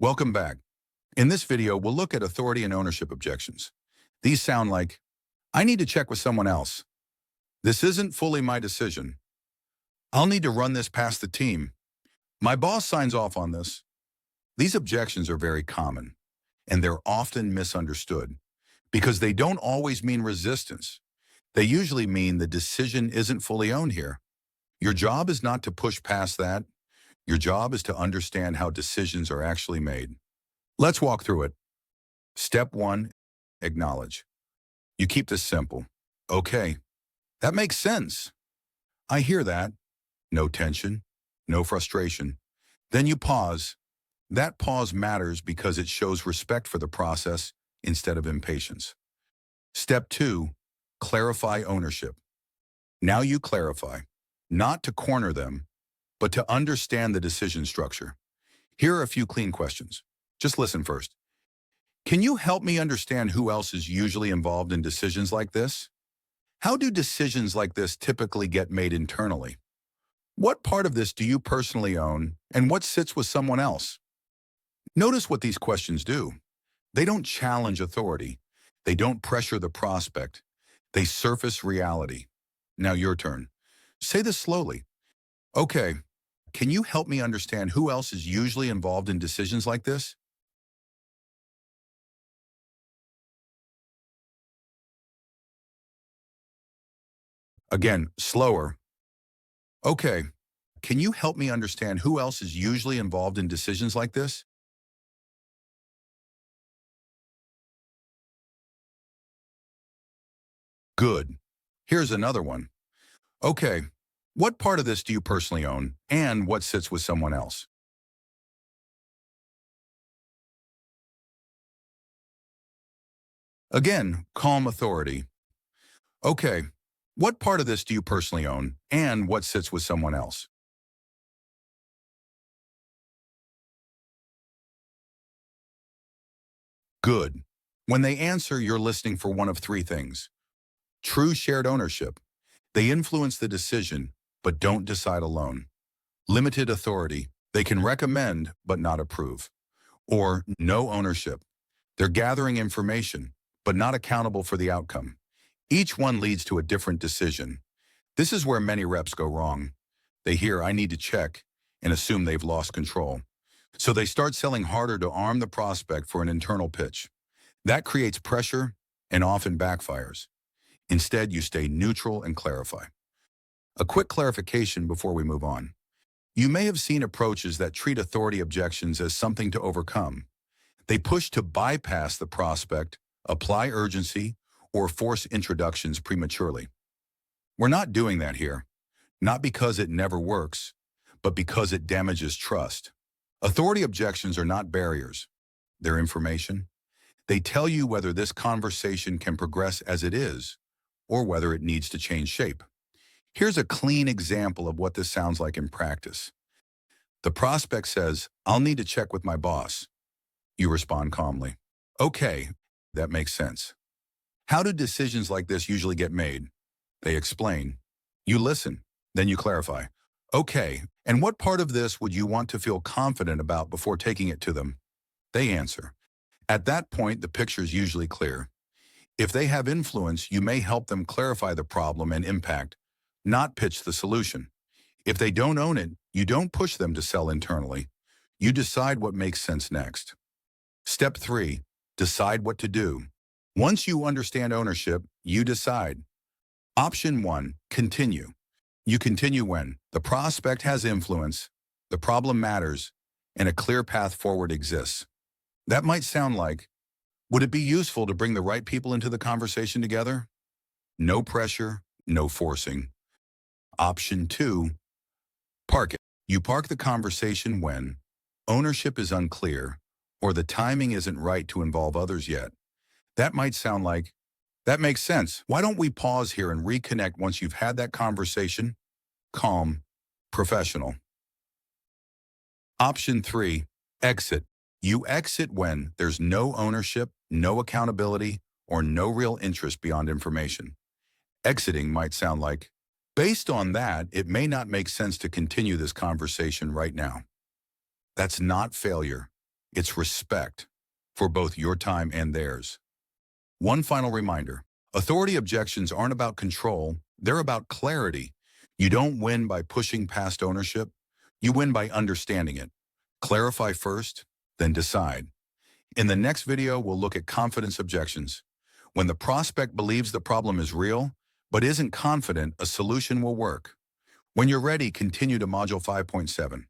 Welcome back. In this video, we'll look at authority and ownership objections. These sound like, I need to check with someone else. This isn't fully my decision. I'll need to run this past the team. My boss signs off on this. These objections are very common, and they're often misunderstood because they don't always mean resistance. They usually mean the decision isn't fully owned here. Your job is not to push past that. Your job is to understand how decisions are actually made. Let's walk through it. Step 1, acknowledge. You keep this simple. Okay, that makes sense. I hear that. No tension, no frustration. Then you pause. That pause matters because it shows respect for the process instead of impatience. Step 2, clarify ownership. Now you clarify, not to corner them, but to understand the decision structure. Here are a few clean questions. Just listen first. Can you help me understand who else is usually involved in decisions like this? How do decisions like this typically get made internally? What part of this do you personally own, and what sits with someone else? Notice what these questions do. They don't challenge authority. They don't pressure the prospect. They surface reality. Now your turn. Say this slowly. Okay, can you help me understand who else is usually involved in decisions like this? Again, slower. Okay, can you help me understand who else is usually involved in decisions like this? Good. Here's another one. Okay, what part of this do you personally own, and what sits with someone else? Again, calm authority. Okay, what part of this do you personally own, and what sits with someone else? Good. When they answer, you're listening for one of three things. True shared ownership. They influence the decision, but don't decide alone. Limited authority. They can recommend, but not approve. Or no ownership. They're gathering information, but not accountable for the outcome. Each one leads to a different decision. This is where many reps go wrong. They hear, I need to check, and assume they've lost control. So they start selling harder to arm the prospect for an internal pitch. That creates pressure and often backfires. Instead, you stay neutral and clarify. A quick clarification before we move on. You may have seen approaches that treat authority objections as something to overcome. They push to bypass the prospect, apply urgency, or force introductions prematurely. We're not doing that here, not because it never works, but because it damages trust. Authority objections are not barriers. They're information. They tell you whether this conversation can progress as it is, or whether it needs to change shape. Here's a clean example of what this sounds like in practice. The prospect says, I'll need to check with my boss. You respond calmly. Okay, that makes sense. How do decisions like this usually get made? They explain. You listen, then you clarify. Okay, and what part of this would you want to feel confident about before taking it to them? They answer. At that point, the picture is usually clear. If they have influence, you may help them clarify the problem and impact, not pitch the solution. If they don't own it, you don't push them to sell internally. You decide what makes sense next. Step 3, decide what to do. Once you understand ownership, you decide. Option 1, continue. You continue when the prospect has influence, the problem matters, and a clear path forward exists. That might sound like, would it be useful to bring the right people into the conversation together? No pressure, no forcing. Option 2, park it. You park the conversation when ownership is unclear or the timing isn't right to involve others yet. That might sound like, that makes sense. Why don't we pause here and reconnect once you've had that conversation? Calm, professional. Option 3, exit. You exit when there's no ownership, no accountability, or no real interest beyond information. Exiting might sound like, based on that, it may not make sense to continue this conversation right now. That's not failure. It's respect for both your time and theirs. One final reminder, authority objections aren't about control, they're about clarity. You don't win by pushing past ownership, you win by understanding it. Clarify first, then decide. In the next video, we'll look at confidence objections. When the prospect believes the problem is real, but isn't confident a solution will work. When you're ready, continue to Module 5.7.